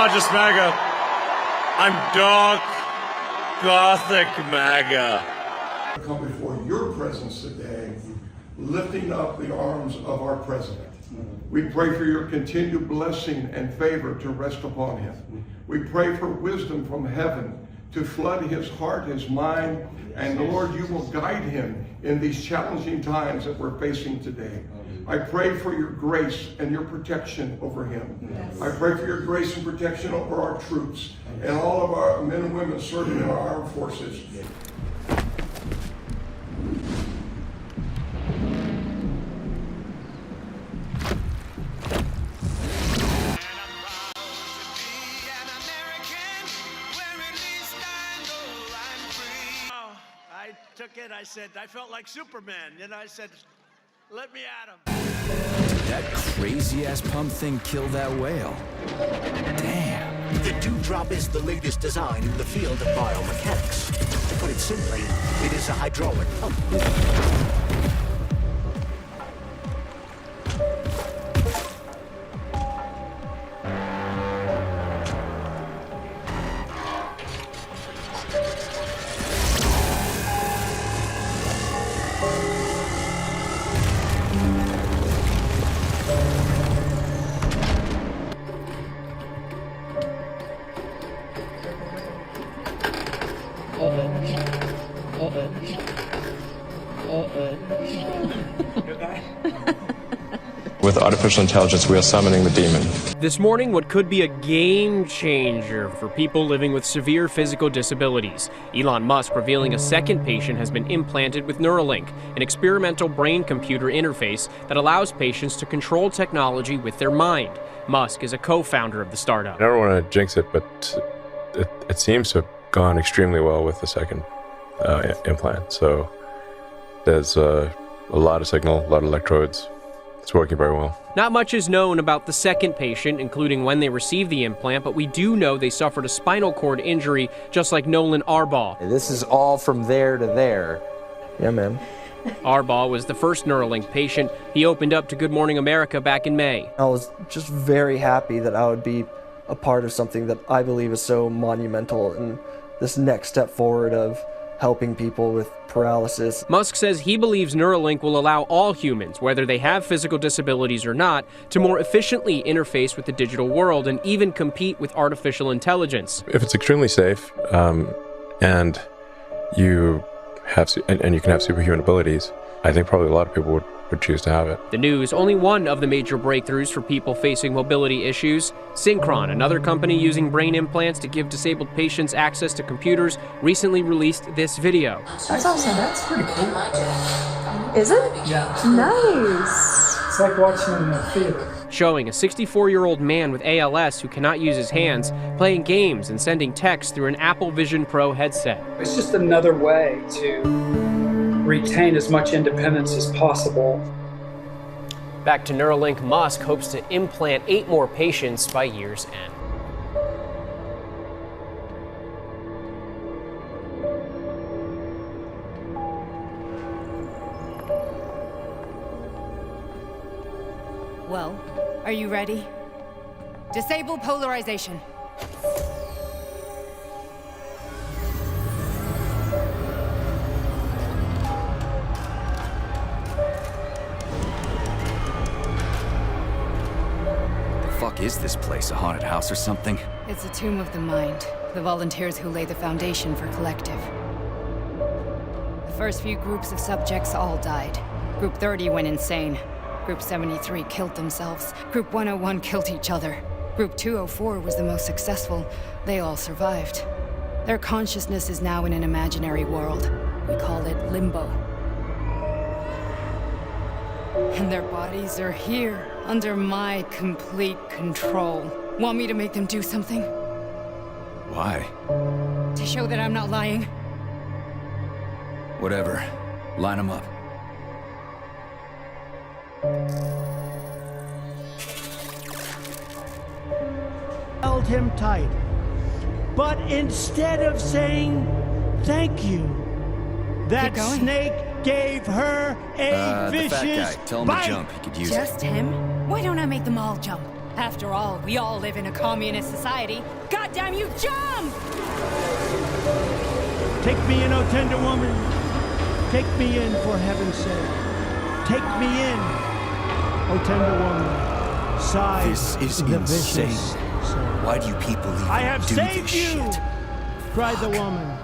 not just MAGA. I'm dark, gothic MAGA. Come before your presence today, lifting up the arms of our president. We pray for your continued blessing and favor to rest upon him. We pray for wisdom from heaven to flood his heart, his mind, and Lord, you will guide him in these challenging times that we're facing today. I pray for your grace and your protection over him. Yes. I pray for your grace and protection over our troops and all of our men and women serving in our armed forces. I took it, I said, I felt like Superman, and I said, let me at him. Did that crazy-ass pump thing kill that whale? Damn. The Dewdrop is the latest design in the field of biomechanics. To put it simply, it is a hydraulic pump. With artificial intelligence, we are summoning the demon. This morning, what could be a game changer for people living with severe physical disabilities. Elon Musk revealing a second patient has been implanted with Neuralink, an experimental brain-computer interface that allows patients to control technology with their mind. Musk is a co-founder of the startup. I don't want to jinx it, but it seems to have gone extremely well with the second implant. So there's a lot of signal, a lot of electrodes. It's working very well. Not much is known about the second patient, including when they received the implant, but we do know they suffered a spinal cord injury, just like Nolan Arbaugh. This is all from there to there. Yeah, man. Arbaugh was the first Neuralink patient. He opened up to Good Morning America back in May. I was just very happy that I would be a part of something that I believe is so monumental and this next step forward of helping people with paralysis. Musk says he believes Neuralink will allow all humans, whether they have physical disabilities or not, to more efficiently interface with the digital world and even compete with artificial intelligence. If it's extremely safe, and you have and you can have superhuman abilities, I think probably a lot of people would choose to have it. The news, only one of the major breakthroughs for people facing mobility issues. Synchron, another company using brain implants to give disabled patients access to computers, recently released this video. That's awesome. That's pretty cool. Is it? Yeah. Nice. It's like watching in a theater. Showing a 64-year-old man with ALS who cannot use his hands, playing games and sending texts through an Apple Vision Pro headset. It's just another way to retain as much independence as possible. Back to Neuralink, Musk hopes to implant 8 more patients by year's end. Well, are you ready? Disable polarization. Is this place a haunted house or something? It's a tomb of the mind. The volunteers who lay the foundation for Kollektiv. The first few groups of subjects all died. Group 30 went insane. Group 73 killed themselves. Group 101 killed each other. Group 204 was the most successful. They all survived. Their consciousness is now in an imaginary world. We call it limbo. And their bodies are here, under my complete control. Want me to make them do something? Why? To show that I'm not lying. Whatever. Line them up. Held him tight. But instead of saying thank you, that snake gave her a vicious the fat guy. Tell him bite. to jump. He could use Just him? Why don't I make them all jump? After all, we all live in a communist society. Goddamn you, jump! Take me in, O tender woman. Take me in, for heaven's sake. Take me in, O tender woman. Sigh This is the insane. vicious soul. Why do you people even I have do saved this you, shit? cried the woman.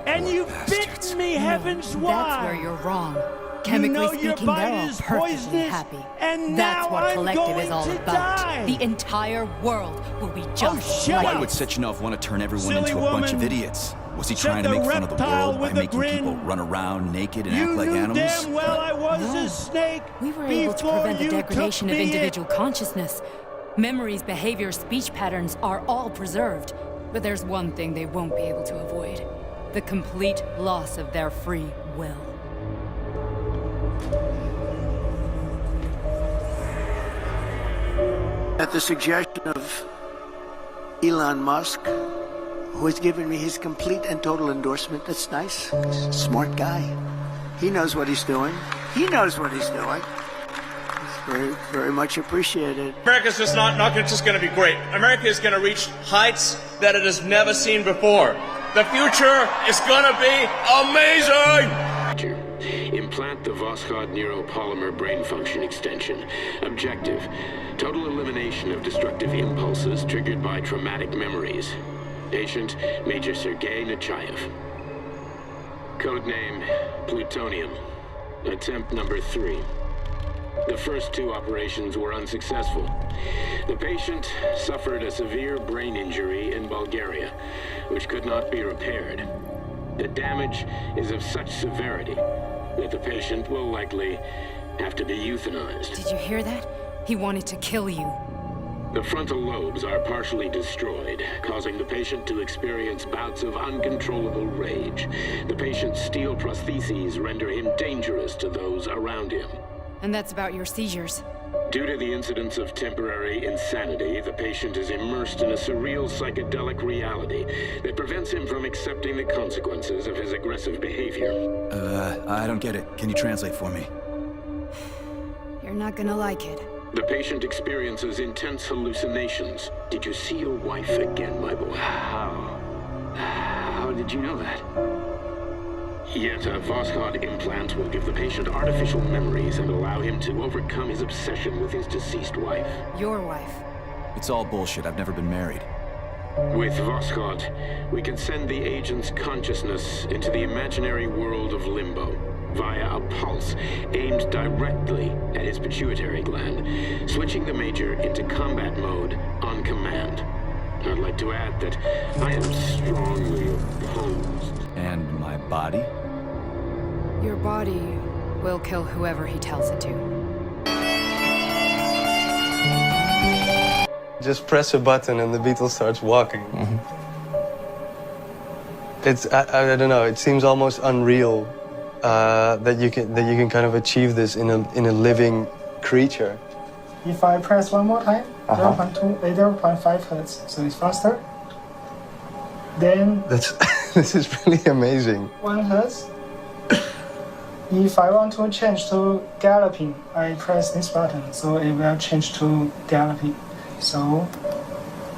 And you bit me, heavens why? That's where you're wrong. Chemically You know your speaking, bite they're all is perfectly poisonous, happy. and That's now what I'm Kollektiv going is all to about. die. The entire world will be just shut like Why up. would Sechenov want to turn everyone Silly into a bunch of woman. idiots? Was he Said trying to the make fun of the reptile world by with a making grin. people run around naked and You act like knew animals? damn well I was No. a snake. We were able to before prevent the you degradation took of me in. individual consciousness. Memories, behavior, speech patterns are all preserved. But there's one thing they won't be able to avoid. The complete loss of their free will. At the suggestion of Elon Musk, who has given me his complete and total endorsement. That's nice. Smart guy. He knows what he's doing. He knows what he's doing. It's very, very much appreciated. America's just not just going to be great. America is going to reach heights that it has never seen before. The future is going to be amazing! Implant the Voskhod neuropolymer brain function extension. Objective: total elimination of destructive impulses triggered by traumatic memories. Patient: Major Sergei Nechayev. Codename: Plutonium. Attempt number 3. The first 2 operations were unsuccessful. The patient suffered a severe brain injury in Bulgaria, which could not be repaired. The damage is of such severity that the patient will likely have to be euthanized. Did you hear that? He wanted to kill you. The frontal lobes are partially destroyed, causing the patient to experience bouts of uncontrollable rage. The patient's steel prostheses render him dangerous to those around him. And that's about your seizures. Due to the incidence of temporary insanity, the patient is immersed in a surreal psychedelic reality that prevents him from accepting the consequences of his aggressive behavior. I don't get it. Can you translate for me? You're not gonna like it. The patient experiences intense hallucinations. Did you see your wife again, my boy? How did you know that? Yet a Voskhod implant will give the patient artificial memories and allow him to overcome his obsession with his deceased wife. Your wife. It's all bullshit. I've never been married. With Voskhod, we can send the agent's consciousness into the imaginary world of limbo via a pulse aimed directly at his pituitary gland, switching the Major into combat mode on command. I'd like to add that I am strongly opposed. And my body? Your body will kill whoever he tells it to. Just press a button and the Beetle starts walking. It's I don't know. It seems almost unreal that you can kind of achieve this in a living creature. If I press one more time, 0.2, 0.5 hertz, so it's faster. Then This is really amazing. 1 hertz. If I want to change to galloping, I press this button, so it will change to galloping. So,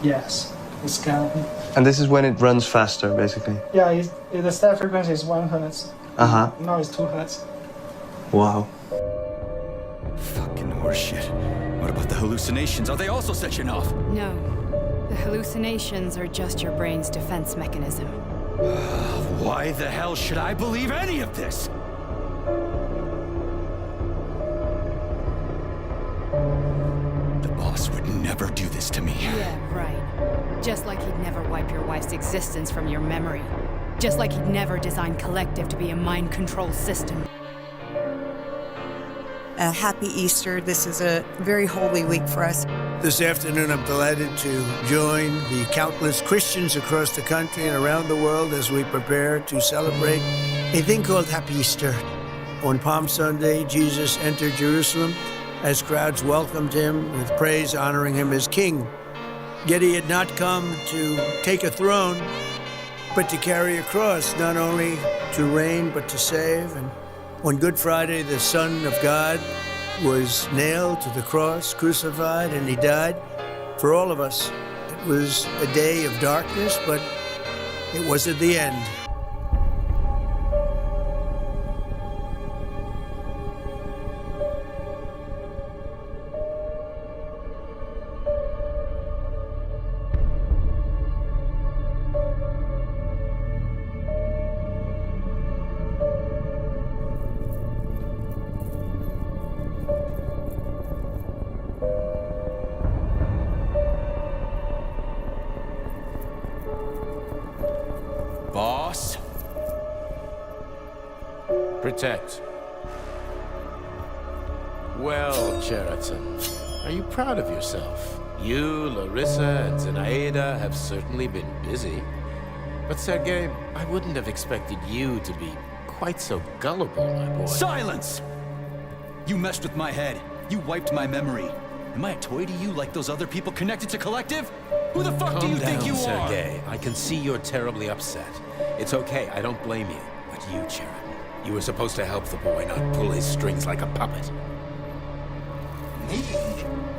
yes, it's galloping. And this is when it runs faster, basically. Yeah, the step frequency is 1 hertz. Now it's 2 hertz. Wow. Fucking horseshit. What about the hallucinations? Are they also Sechenov? No. The hallucinations are just your brain's defense mechanism. Why the hell should I believe any of this? The boss would never do this to me. Yeah, right. Just like he'd never wipe your wife's existence from your memory. Just like he'd never design Kollektiv to be a mind control system. Happy Easter. This is a very holy week for us. This afternoon, I'm delighted to join the countless Christians across the country and around the world as we prepare to celebrate a thing called Happy Easter. On Palm Sunday, Jesus entered Jerusalem as crowds welcomed him with praise, honoring him as king. Yet he had not come to take a throne, but to carry a cross, not only to reign, but to save. And on Good Friday, the Son of God was nailed to the cross, crucified, and he died for all of us. It was a day of darkness, but it wasn't the end. Boss? Protect. Well, Cheriton, are you proud of yourself? You, Larissa, and Zenaida have certainly been busy. But Sergei, I wouldn't have expected you to be quite so gullible, my boy. Silence! You messed with my head. You wiped my memory. Am I a toy to you like those other people connected to Kollektiv? Who the fuck do you think you are? Sergei. I can see you're terribly upset. It's okay, I don't blame you. But you, Cheriton, you were supposed to help the boy, not pull his strings like a puppet. Me?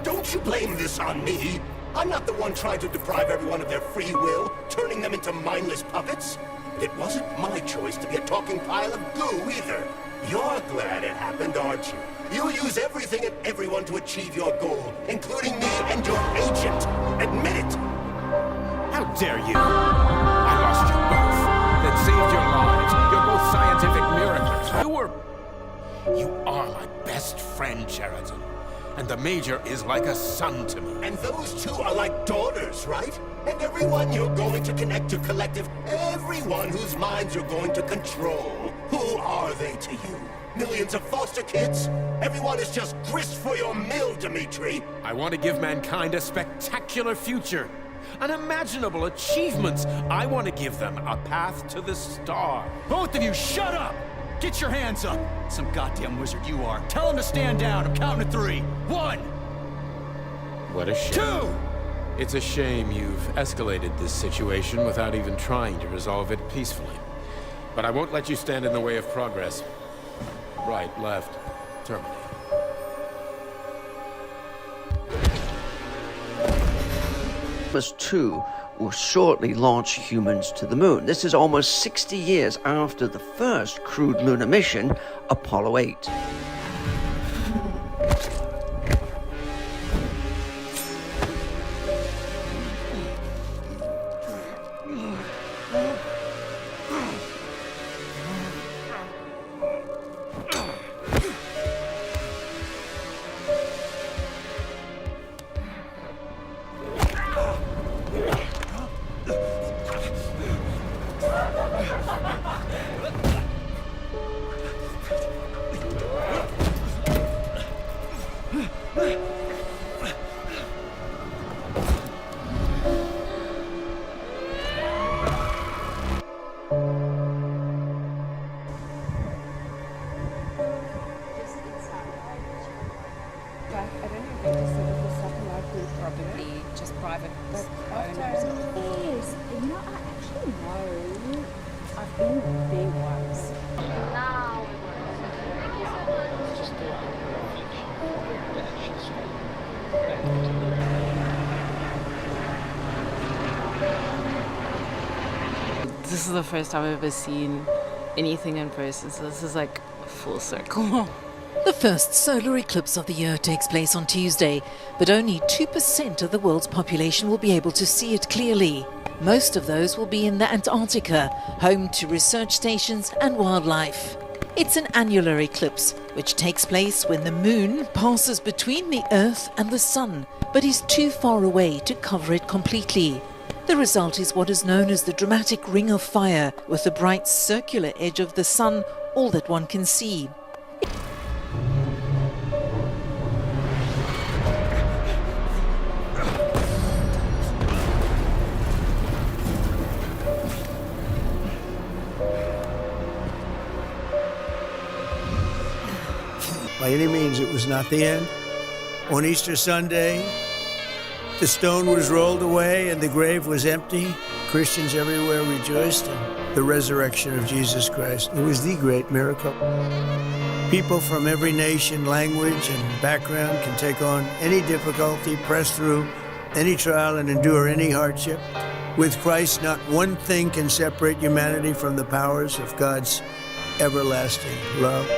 Don't you blame this on me? I'm not the one trying to deprive everyone of their free will, turning them into mindless puppets. It wasn't my choice to be a talking pile of goo either. You're glad it happened, aren't you? You use everything and everyone to achieve your goal, including me and your agent. Admit it! How dare you! I lost you both, then saved your lives. You're both scientific miracles. You are my best friend, Cheriton. And the Major is like a son to me. And those two are like daughters, right? And everyone you're going to connect to Kollektiv, everyone whose minds you're going to control. Who are they to you? Millions of foster kids? Everyone is just grist for your mill, Dimitri. I want to give mankind a spectacular future. Unimaginable achievements. I want to give them a path to the star. Both of you, shut up! Get your hands up! Some goddamn wizard you are. Tell him to stand down. I'm counting to 3. 1! What a shame. 2! It's a shame you've escalated this situation without even trying to resolve it peacefully. But I won't let you stand in the way of progress. Right, left, terminate. II will shortly launch humans to the moon. This is almost 60 years after the first crewed lunar mission, Apollo 8. This is the first time I've ever seen anything in person, so this is like full circle. The first solar eclipse of the year takes place on Tuesday, but only 2% of the world's population will be able to see it clearly. Most of those will be in the Antarctica, home to research stations and wildlife. It's an annular eclipse, which takes place when the moon passes between the Earth and the sun, but is too far away to cover it completely. The result is what is known as the dramatic ring of fire, with the bright circular edge of the sun all that one can see. By any means, it was not the end. On Easter Sunday, the stone was rolled away and the grave was empty. Christians everywhere rejoiced in the resurrection of Jesus Christ. It was the great miracle. People from every nation, language, and background can take on any difficulty, press through any trial, and endure any hardship. With Christ, not one thing can separate humanity from the powers of God's everlasting love.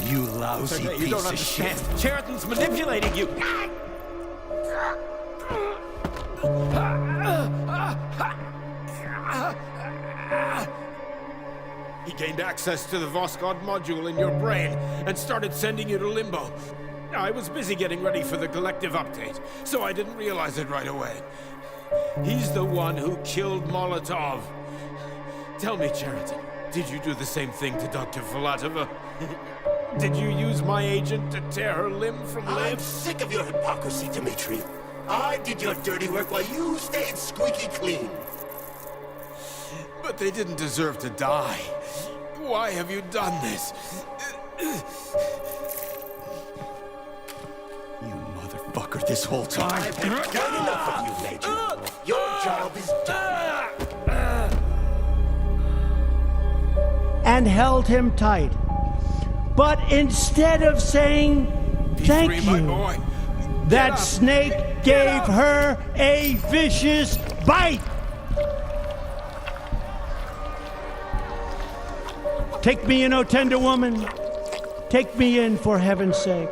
You lousy You piece don't of understand. shit. Cheriton's manipulating you. He gained access to the Voskhod module in your brain and started sending you to limbo. I was busy getting ready for the Kollektiv update, so I didn't realize it right away. He's the one who killed Molotov. Tell me, Cheriton, did you do the same thing to Dr. Filatova? Did you use my agent to tear her limb from limb? I'm sick of your hypocrisy, Dmitri. I did your dirty work while you stayed squeaky clean. But they didn't deserve to die. Why have you done this? You motherfucker, this whole time. I've done enough of you, Major. Your job is done. And held him tight. But instead of saying thank you, that snake gave her a vicious bite. Take me in, O tender woman. Take me in, for heaven's sake.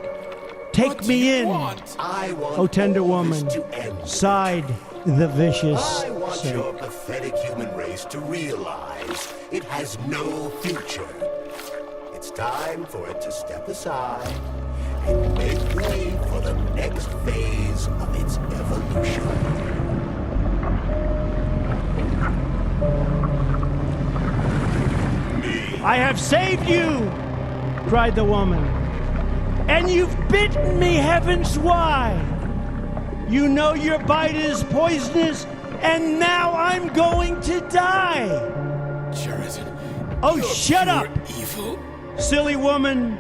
Take me in, O tender woman. Sighed the vicious I want snake. your pathetic human race to realize it has no future. It's time for it to step aside and make way for the next phase of its evolution. I have saved you, cried the woman. And you've bitten me, heavens why? You know your bite is poisonous, and now I'm going to die. Cheriton. Oh, shut up! Evil. Silly woman,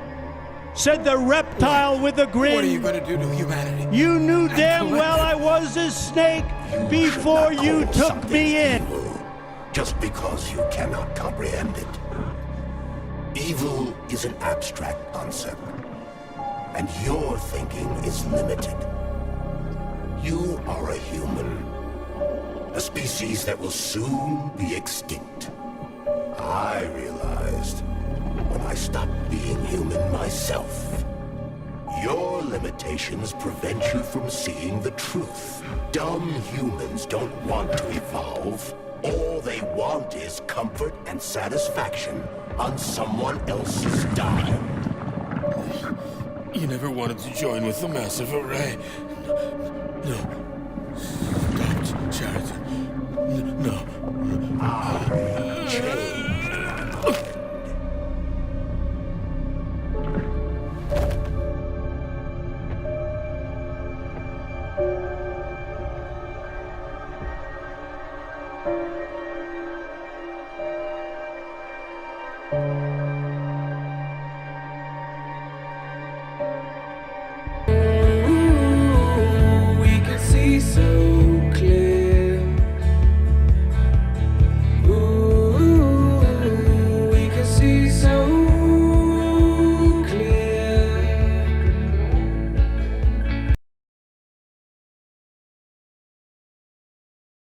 said the reptile with a grin. What are you going to do to humanity? You knew damn well I was a snake before you took me in. Just because you cannot comprehend it. Evil is an abstract concept, and your thinking is limited. You are a human, a species that will soon be extinct. I realized when I stopped being human myself. Your limitations prevent you from seeing the truth. Dumb humans don't want to evolve. All they want is comfort and satisfaction on someone else's dime. You never wanted to join with the massive array. No. Stop, Cheriton. No. I changed.